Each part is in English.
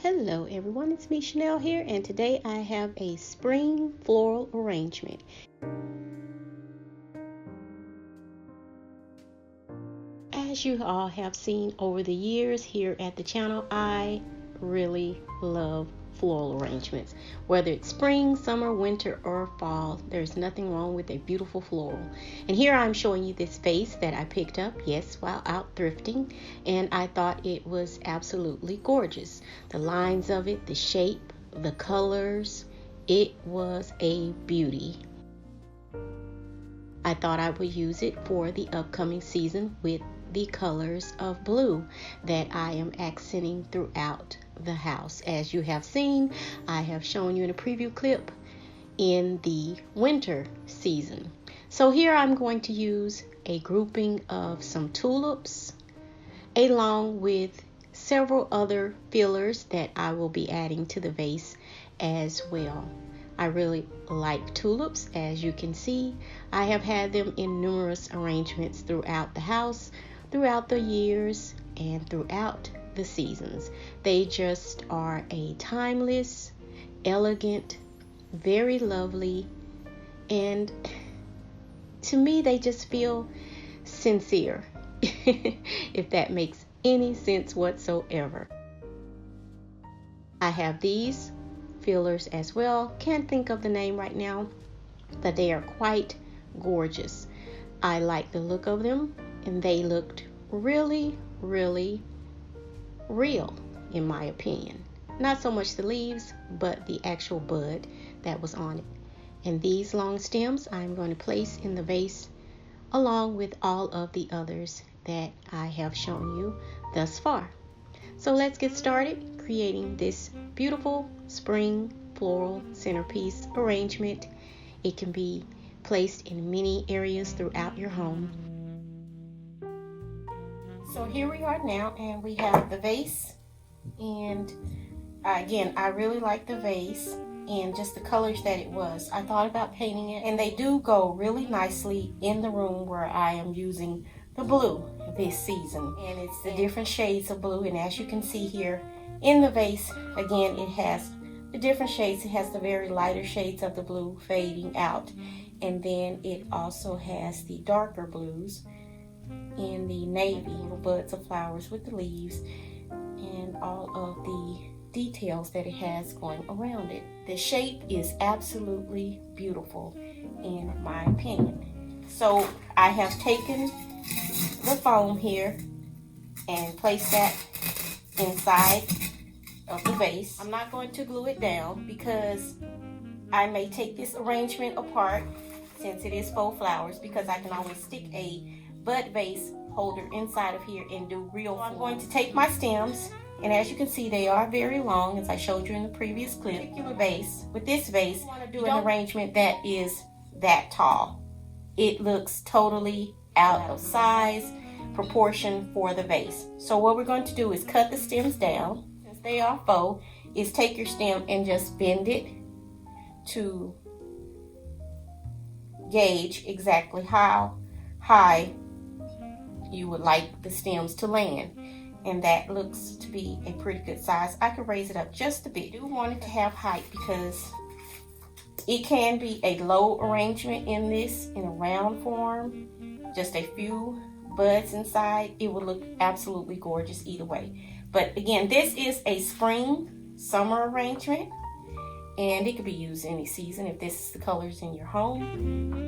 Hello everyone, it's me Chanel here, and today I have a spring floral arrangement. As you all have seen over the years here at the channel, I really love floral arrangements. Whether it's spring, summer, winter, or fall, there's nothing wrong with a beautiful floral. And here I'm showing you this vase that I picked up, yes, while out thrifting, and I thought it was absolutely gorgeous. The lines of it, the shape, the colors, it was a beauty. I thought I would use it for the upcoming season with the colors of blue that I am accenting throughout the house. As you have seen, I have shown you in a preview clip in the winter season. So here I'm going to use a grouping of some tulips along with several other fillers that I will be adding to the vase as well. I really like tulips. As you can see, I have had them in numerous arrangements throughout the house, throughout the years, and throughout the seasons. They just are a timeless, elegant, very lovely, and to me they just feel sincere, if that makes any sense whatsoever. I have these fillers as well. Can't think of the name right now, but they are quite gorgeous. I like the look of them, and they looked really real, in my opinion. Not so much the leaves, but the actual bud that was on it. And these long stems I'm going to place in the vase along with all of the others that I have shown you thus far. So let's get started creating this beautiful spring floral centerpiece arrangement. It can be placed in many areas throughout your home. So here we are now, and we have the vase, and again, I really like the vase and just the colors that it was. I thought about painting it, and they do go really nicely in the room where I am using the blue this season, and it's the different shades of blue. And as you can see here in the vase, again, it has the different shades. It has the very lighter shades of the blue fading out, and then it also has the darker blues in the navy, little buds of flowers with the leaves, and all of the details that it has going around it. The shape is absolutely beautiful in my opinion. So I have taken the foam here and placed that inside of the vase. I'm not going to glue it down because I may take this arrangement apart since it is faux flowers, because I can always stick a bud vase holder inside of here and do real. So I'm going to take my stems, and as you can see, they are very long, as I showed you in the previous clip. Particular vase, with this vase, I want to do an arrangement that is that tall. It looks totally out of size, proportion for the vase. So what we're going to do is cut the stems down. Since they are faux, is take your stem and just bend it to gauge exactly how high you would like the stems to land. And that looks to be a pretty good size. I could raise it up just a bit. I do want it to have height because it can be a low arrangement in this, in a round form, just a few buds inside. It would look absolutely gorgeous either way. But again, this is a spring summer arrangement, and it could be used any season if this is the colors in your home.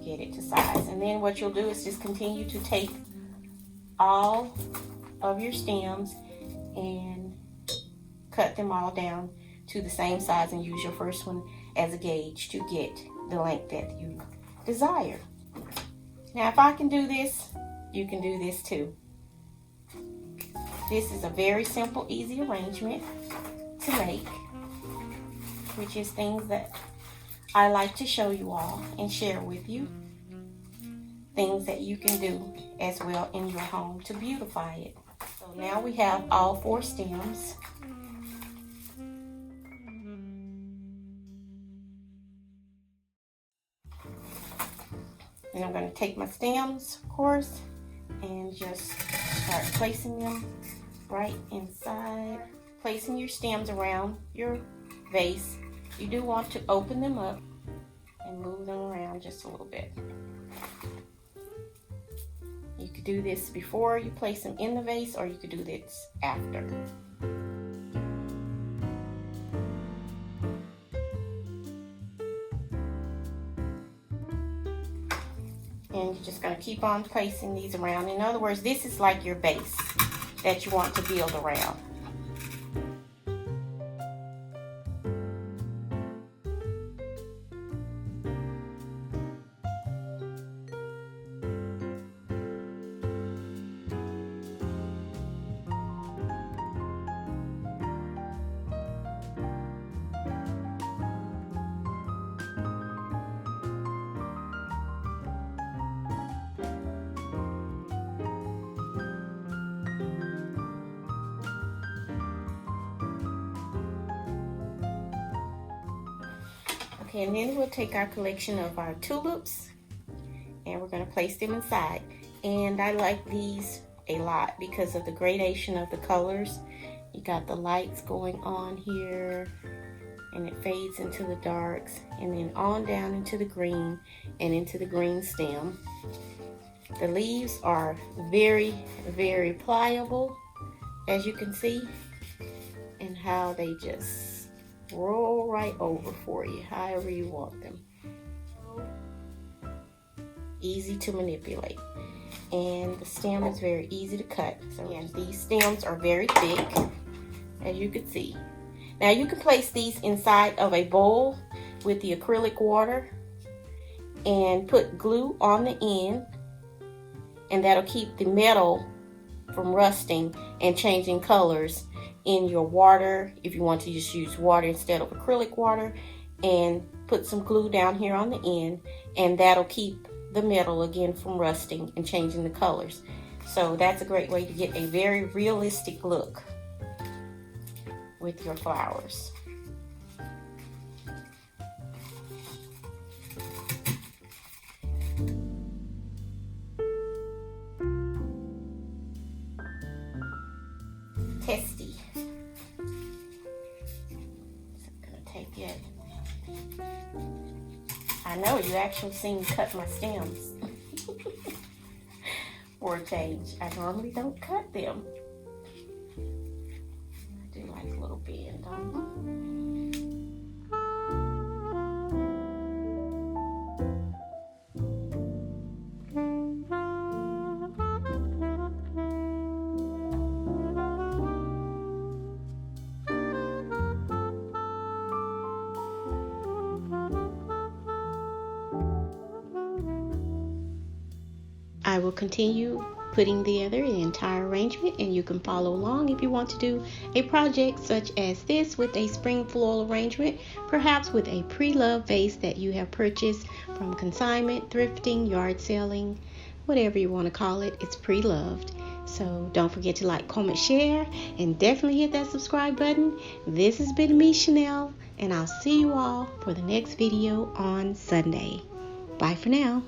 Get it to size, and then what you'll do is just continue to take all of your stems and cut them all down to the same size, and use your first one as a gauge to get the length that you desire. Now, if I can do this, you can do this too. This is a very simple, easy arrangement to make, which is things that I like to show you all and share with you. Things that you can do as well in your home to beautify it. So now we have all 4 stems. And I'm going to take my stems, of course, and just start placing them right inside. Placing your stems around your vase. You do want to open them up and move them around just a little bit. You could do this before you place them in the vase, or you could do this after. And you're just going to keep on placing these around. In other words, this is like your base that you want to build around. Okay, and then we'll take our collection of our tulips and we're going to place them inside. And I like these a lot because of the gradation of the colors. You got the lights going on here, and it fades into the darks, and then on down into the green and into the green stem. The leaves are very, very pliable, as you can see, and how they just roll right over for you, however you want them. Easy to manipulate, and the stem is very easy to cut. So again, these stems are very thick, as you can see. Now you can place these inside of a bowl with the acrylic water and put glue on the end, and that'll keep the metal from rusting and changing colors in your water. If you want to just use water instead of acrylic water, and put some glue down here on the end, and that'll keep the metal again from rusting and changing the colors. So that's a great way to get a very realistic look with your flowers. Testy. So I'm gonna take it. I know you actually seen me cut my stems for a change. I normally don't cut them. I do like a little bend on them. I will continue putting together the entire arrangement, and you can follow along if you want to do a project such as this with a spring floral arrangement, perhaps with a pre-loved vase that you have purchased from consignment, thrifting, yard selling, whatever you want to call it. It's pre-loved. So don't forget to like, comment, share, and definitely hit that subscribe button. This has been me, Chanel, and I'll see you all for the next video on Sunday. Bye for now.